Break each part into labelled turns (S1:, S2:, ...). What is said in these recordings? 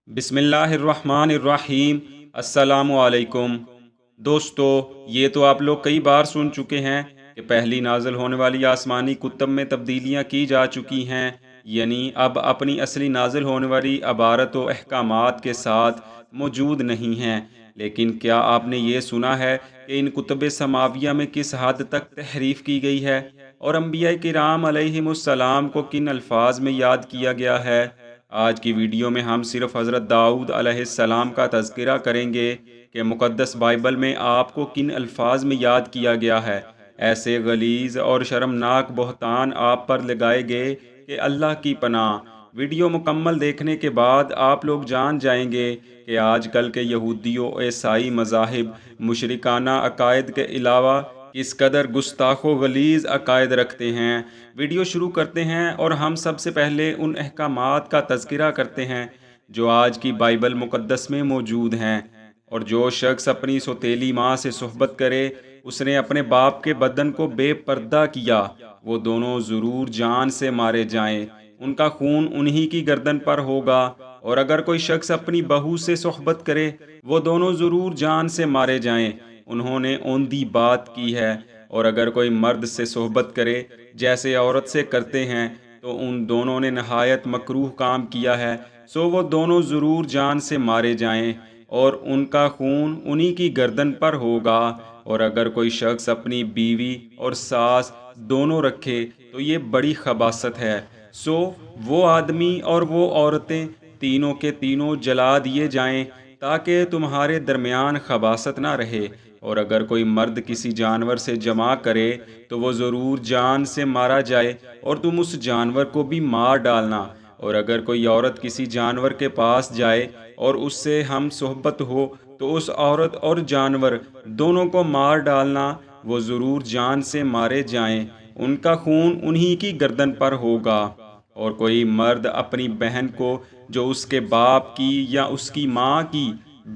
S1: بسم اللہ الرحمن الرحیم۔ السلام علیکم دوستو، یہ تو آپ لوگ کئی بار سن چکے ہیں کہ پہلی نازل ہونے والی آسمانی کتب میں تبدیلیاں کی جا چکی ہیں، یعنی اب اپنی اصلی نازل ہونے والی عبارت و احکامات کے ساتھ موجود نہیں ہیں۔ لیکن کیا آپ نے یہ سنا ہے کہ ان کتب سماویہ میں کس حد تک تحریف کی گئی ہے، اور انبیاء کرام علیہم السلام کو کن الفاظ میں یاد کیا گیا ہے؟ آج کی ویڈیو میں ہم صرف حضرت داؤد علیہ السلام کا تذکرہ کریں گے کہ مقدس بائبل میں آپ کو کن الفاظ میں یاد کیا گیا ہے۔ ایسے غلیظ اور شرمناک بہتان آپ پر لگائے گئے کہ اللہ کی پناہ۔ ویڈیو مکمل دیکھنے کے بعد آپ لوگ جان جائیں گے کہ آج کل کے یہودی و عیسائی مذاہب مشرکانہ عقائد کے علاوہ کس قدر گستاخ و غلیظ عقائد رکھتے ہیں۔ ویڈیو شروع کرتے ہیں اور ہم سب سے پہلے ان احکامات کا تذکرہ کرتے ہیں جو آج کی بائبل مقدس میں موجود ہیں۔ اور جو شخص اپنی سوتیلی ماں سے صحبت کرے، اس نے اپنے باپ کے بدن کو بے پردہ کیا، وہ دونوں ضرور جان سے مارے جائیں، ان کا خون انہی کی گردن پر ہوگا۔ اور اگر کوئی شخص اپنی بہو سے صحبت کرے، وہ دونوں ضرور جان سے مارے جائیں، انہوں نے اوندھی بات کی ہے۔ اور اگر کوئی مرد سے صحبت کرے جیسے عورت سے کرتے ہیں، تو ان دونوں نے نہایت مکروہ کام کیا ہے، سو وہ دونوں ضرور جان سے مارے جائیں، اور ان کا خون انہی کی گردن پر ہوگا۔ اور اگر کوئی شخص اپنی بیوی اور ساس دونوں رکھے تو یہ بڑی خباثت ہے، سو وہ آدمی اور وہ عورتیں تینوں کے تینوں جلا دیے جائیں، تاکہ تمہارے درمیان خباثت نہ رہے۔ اور اگر کوئی مرد کسی جانور سے جمع کرے تو وہ ضرور جان سے مارا جائے، اور تم اس جانور کو بھی مار ڈالنا۔ اور اگر کوئی عورت کسی جانور کے پاس جائے اور اس سے ہم صحبت ہو تو اس عورت اور جانور دونوں کو مار ڈالنا، وہ ضرور جان سے مارے جائیں، ان کا خون انہی کی گردن پر ہوگا۔ اور کوئی مرد اپنی بہن کو جو اس کے باپ کی یا اس کی ماں کی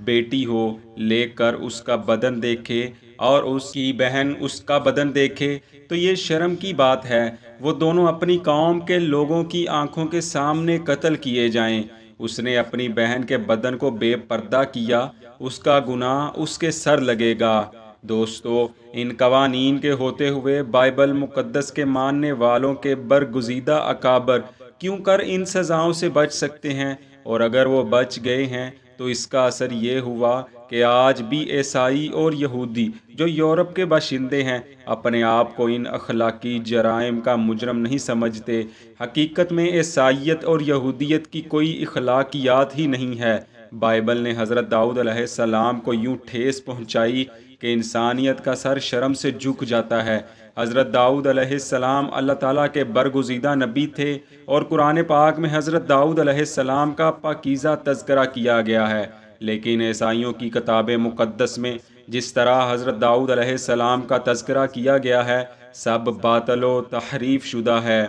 S1: بیٹی ہو لے کر اس کا بدن دیکھے، اور اس کی بہن اس کا بدن دیکھے، تو یہ شرم کی بات ہے، وہ دونوں اپنی قوم کے لوگوں کی آنکھوں کے سامنے قتل کیے جائیں۔ اس نے اپنی بہن کے بدن کو بے پردہ کیا، اس کا گناہ اس کے سر لگے گا۔ دوستو، ان قوانین کے ہوتے ہوئے بائبل مقدس کے ماننے والوں کے برگزیدہ اکابر کیوں کر ان سزاؤں سے بچ سکتے ہیں؟ اور اگر وہ بچ گئے ہیں تو اس کا اثر یہ ہوا کہ آج بھی عیسائی اور یہودی جو یورپ کے باشندے ہیں، اپنے آپ کو ان اخلاقی جرائم کا مجرم نہیں سمجھتے۔ حقیقت میں عیسائیت اور یہودیت کی کوئی اخلاقیات ہی نہیں ہے۔ بائبل نے حضرت داؤد علیہ السلام کو یوں ٹھیس پہنچائی کہ انسانیت کا سر شرم سے جھک جاتا ہے۔ حضرت داؤد علیہ السلام اللہ تعالیٰ کے برگزیدہ نبی تھے، اور قرآن پاک میں حضرت داؤد علیہ السلام کا پاکیزہ تذکرہ کیا گیا ہے۔ لیکن عیسائیوں کی کتاب مقدس میں جس طرح حضرت داؤد علیہ السلام کا تذکرہ کیا گیا ہے، سب باطل و تحریف شدہ ہے۔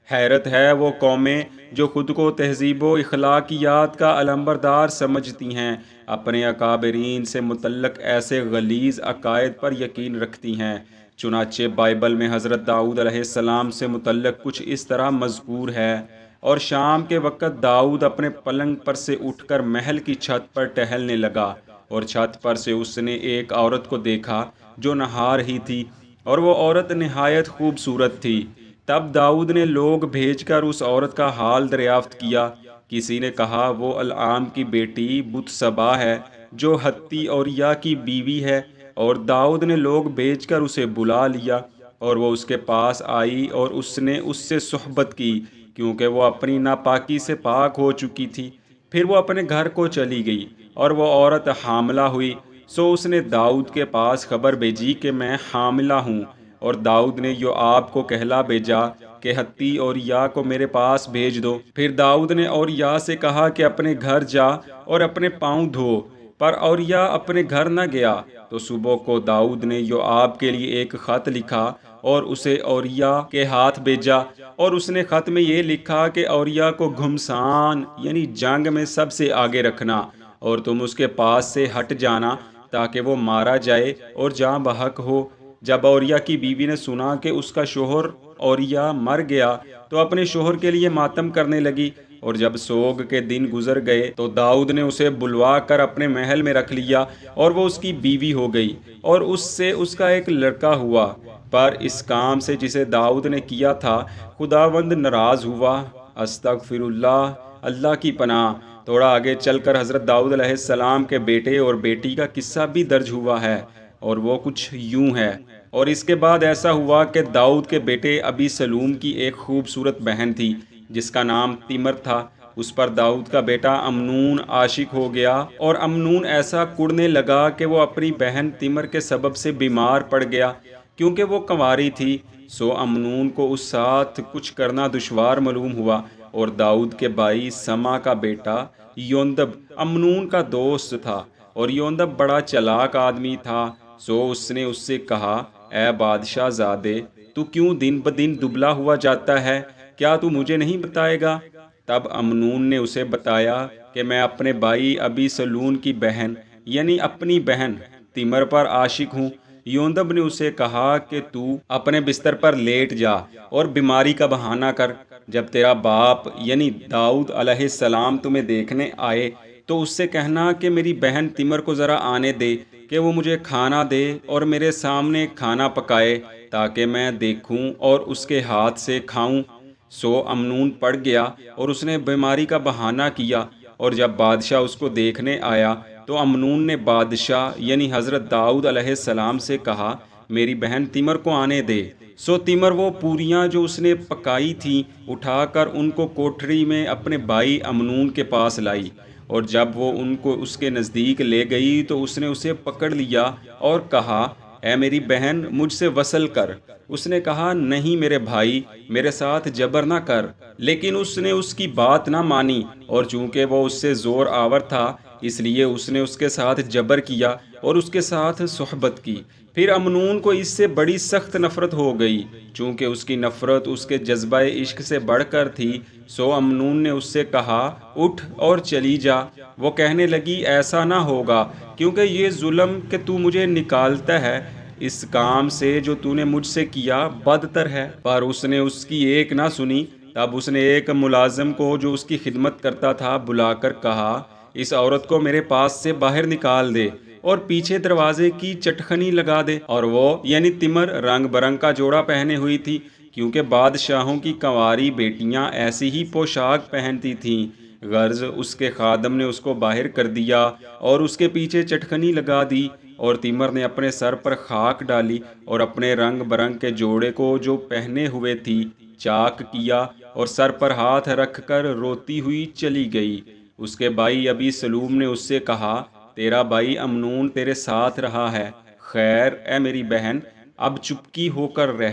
S1: حیرت ہے وہ قومیں جو خود کو تہذیب و اخلاقیات کا علمبردار سمجھتی ہیں، اپنے اکابرین سے متعلق ایسے غلیظ عقائد پر یقین رکھتی ہیں۔ چنانچہ بائبل میں حضرت داؤد علیہ السلام سے متعلق کچھ اس طرح مذکور ہے: اور شام کے وقت داؤد اپنے پلنگ پر سے اٹھ کر محل کی چھت پر ٹہلنے لگا، اور چھت پر سے اس نے ایک عورت کو دیکھا جو نہا رہی تھی، اور وہ عورت نہایت خوبصورت تھی۔ تب داؤد نے لوگ بھیج کر اس عورت کا حال دریافت کیا۔ کسی نے کہا وہ العام کی بیٹی بتسبا ہے جو ہتی اوریا کی بیوی ہے، اور داؤد نے لوگ بھیج کر اسے بلا لیا، اور وہ اس کے پاس آئی اور اس نے اس سے صحبت کی، کیونکہ وہ اپنی ناپاکی سے پاک ہو چکی تھی۔ پھر وہ اپنے گھر کو چلی گئی، اور وہ عورت حاملہ ہوئی، سو اس نے داؤد کے پاس خبر بھیجی کہ میں حاملہ ہوں، اور داؤد نے یوآب کو کہلا بھیجا کہ ہتی اوریا کو میرے پاس بھیج دو۔ پھر داؤد نے اوریا سے کہا کہ اپنے گھر جا اور اپنے پاؤں دھو، پر اوریا اپنے گھر نہ گیا۔ تو صبح کو داؤد نے یوآب کے لیے ایک خط لکھا اور اسے اوریا کے ہاتھ بھیجا، اور اس نے خط میں یہ لکھا کہ اوریا کو گھمسان یعنی جنگ میں سب سے آگے رکھنا، اور تم اس کے پاس سے ہٹ جانا تاکہ وہ مارا جائے اور جاں بحق ہو۔ جب اوریا کی بیوی نے سنا کہ اس کا شوہر اوریا مر گیا تو اپنے شوہر کے لیے ماتم کرنے لگی، اور جب سوگ کے دن گزر گئے تو داؤد نے اسے بلوا کر اپنے محل میں رکھ لیا، اور وہ اس کی بیوی ہو گئی، اور اس سے اس کا ایک لڑکا ہوا۔ پر اس کام سے جسے داؤد نے کیا تھا خداوند ناراض ہوا۔ استغفر اللہ، اللہ کی پناہ۔ تھوڑا آگے چل کر حضرت داؤد علیہ السلام کے بیٹے اور بیٹی کا قصہ بھی درج ہوا ہے، اور وہ کچھ یوں ہے۔ اور اس کے بعد ایسا ہوا کہ داؤد کے بیٹے ابی سلوم کی ایک خوبصورت بہن تھی جس کا نام تمر تھا۔ اس پر داؤد کا بیٹا امنون عاشق ہو گیا، اور امنون ایسا کڑنے لگا کہ وہ اپنی بہن تمر کے سبب سے بیمار پڑ گیا، کیونکہ وہ کنواری تھی۔ سو امنون کو اس ساتھ کچھ کرنا دشوار معلوم ہوا، اور داؤد کے بھائی سما کا بیٹا یوندب امنون کا دوست تھا، اور یوندب بڑا چلاک آدمی تھا۔ سو اس نے اس سے کہا، اے بادشاہ زادے، تو کیوں دن بدن دبلا ہوا جاتا ہے؟ کیا تو مجھے نہیں بتائے گا؟ تب امنون نے اسے بتایا کہ میں اپنے بھائی ابی سلون کی بہن یعنی اپنی بہن تمر پر عاشق ہوں۔ یوندب نے اسے کہا کہ تو اپنے بستر پر لیٹ جا اور بیماری کا بہانہ کر۔ جب تیرا باپ یعنی داؤد علیہ السلام تمہیں دیکھنے آئے تو اس سے کہنا کہ میری بہن تمر کو ذرا آنے دے، کہ وہ مجھے کھانا دے اور میرے سامنے کھانا پکائے تاکہ میں دیکھوں اور اس کے ہاتھ سے کھاؤں۔ سو امنون پڑ گیا اور اس نے بیماری کا بہانہ کیا، اور جب بادشاہ اس کو دیکھنے آیا تو امنون نے بادشاہ یعنی حضرت داؤد علیہ السلام سے کہا، میری بہن تمر کو آنے دے۔ سو تمر وہ پوریاں جو اس نے پکائی تھیں اٹھا کر ان کو کوٹھری میں اپنے بھائی امنون کے پاس لائی، اور جب وہ ان کو اس کے نزدیک لے گئی تو اس نے اسے پکڑ لیا اور کہا، اے میری بہن، مجھ سے وصل کر۔ اس نے کہا، نہیں میرے بھائی، میرے ساتھ جبر نہ کر۔ لیکن اس نے اس کی بات نہ مانی، اور چونکہ وہ اس سے زور آور تھا اس لیے اس نے اس کے ساتھ جبر کیا اور اس کے ساتھ صحبت کی۔ پھر امنون کو اس سے بڑی سخت نفرت ہو گئی، چونکہ اس کی نفرت اس کے جذبہ عشق سے بڑھ کر تھی۔ سو امنون نے اس سے کہا، اٹھ اور چلی جا۔ وہ کہنے لگی، ایسا نہ ہوگا، کیونکہ یہ ظلم کہ تو مجھے نکالتا ہے اس کام سے جو تو نے مجھ سے کیا بدتر ہے۔ پر اس نے اس کی ایک نہ سنی۔ تب اس نے ایک ملازم کو جو اس کی خدمت کرتا تھا بلا کر کہا، اس عورت کو میرے پاس سے باہر نکال دے اور پیچھے دروازے کی چٹخنی لگا دے۔ اور وہ یعنی تمر رنگ برنگ کا جوڑا پہنے ہوئی تھی، کیونکہ بادشاہوں کی کنواری بیٹیاں ایسی ہی پوشاک پہنتی تھیں۔ غرض اس کے خادم نے اس کو باہر کر دیا اور اس کے پیچھے چٹخنی لگا دی، اور تیمر نے اپنے سر پر خاک ڈالی اور اپنے رنگ برنگ کے جوڑے کو جو پہنے ہوئے تھی چاک کیا، اور سر پر ہاتھ رکھ کر روتی ہوئی چلی گئی۔ اس کے بھائی ابی سلوم نے اس سے کہا، تیرا بھائی امنون تیرے ساتھ رہا ہے، خیر اے میری بہن، اب چپکی ہو کر رہ،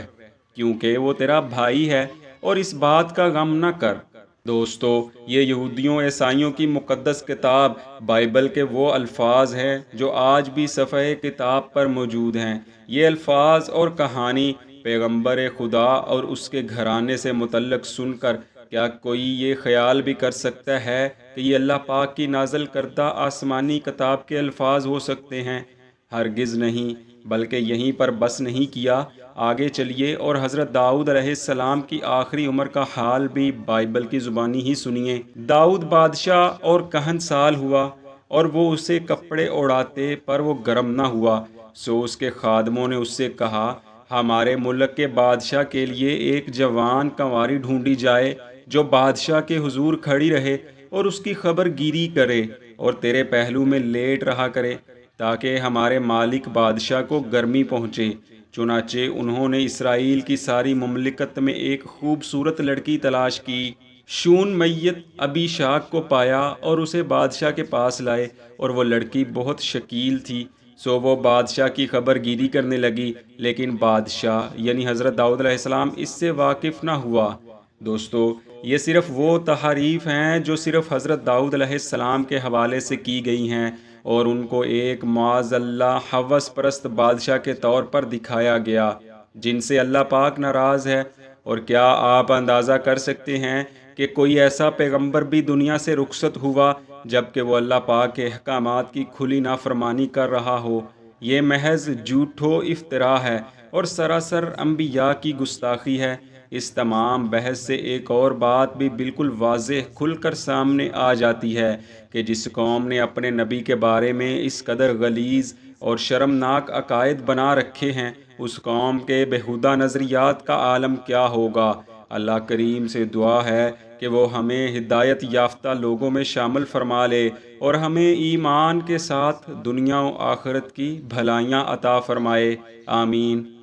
S1: کیونکہ وہ تیرا بھائی ہے، اور اس بات کا غم نہ کر۔ دوستو، یہ یہودیوں عیسائیوں کی مقدس کتاب بائبل کے وہ الفاظ ہیں جو آج بھی صفحہ کتاب پر موجود ہیں۔ یہ الفاظ اور کہانی پیغمبر خدا اور اس کے گھرانے سے متعلق سن کر کیا کوئی یہ خیال بھی کر سکتا ہے کہ یہ اللہ پاک کی نازل کردہ آسمانی کتاب کے الفاظ ہو سکتے ہیں؟ ہرگز نہیں، بلکہ یہیں پر بس نہیں کیا، آگے چلیے اور حضرت داؤد علیہ السلام کی آخری عمر کا حال بھی بائبل کی زبانی ہی سنیے۔ داؤد بادشاہ اور کہن سال ہوا، اور وہ اسے کپڑے اوڑاتے پر وہ گرم نہ ہوا۔ سو اس کے خادموں نے اس سے کہا، ہمارے ملک کے بادشاہ کے لیے ایک جوان کنواری ڈھونڈی جائے جو بادشاہ کے حضور کھڑی رہے اور اس کی خبر گیری کرے اور تیرے پہلو میں لیٹ رہا کرے، تاکہ ہمارے مالک بادشاہ کو گرمی پہنچے۔ چنانچہ انہوں نے اسرائیل کی ساری مملکت میں ایک خوبصورت لڑکی تلاش کی، شون میت ابی شاک کو پایا اور اسے بادشاہ کے پاس لائے، اور وہ لڑکی بہت شکیل تھی۔ سو وہ بادشاہ کی خبر گیری کرنے لگی، لیکن بادشاہ یعنی حضرت داؤد علیہ السلام اس سے واقف نہ ہوا۔ دوستو، یہ صرف وہ تحاریف ہیں جو صرف حضرت داؤد علیہ السلام کے حوالے سے کی گئی ہیں، اور ان کو ایک معاذ اللہ ہوس پرست بادشاہ کے طور پر دکھایا گیا جن سے اللہ پاک ناراض ہے۔ اور کیا آپ اندازہ کر سکتے ہیں کہ کوئی ایسا پیغمبر بھی دنیا سے رخصت ہوا جبکہ وہ اللہ پاک کے احکامات کی کھلی نافرمانی کر رہا ہو؟ یہ محض جھوٹ و افطرا ہے اور سراسر انبیاء کی گستاخی ہے۔ اس تمام بحث سے ایک اور بات بھی بالکل واضح کھل کر سامنے آ جاتی ہے کہ جس قوم نے اپنے نبی کے بارے میں اس قدر غلیظ اور شرمناک عقائد بنا رکھے ہیں، اس قوم کے بیہودہ نظریات کا عالم کیا ہوگا۔ اللہ کریم سے دعا ہے کہ وہ ہمیں ہدایت یافتہ لوگوں میں شامل فرما لے اور ہمیں ایمان کے ساتھ دنیا و آخرت کی بھلائیاں عطا فرمائے، آمین۔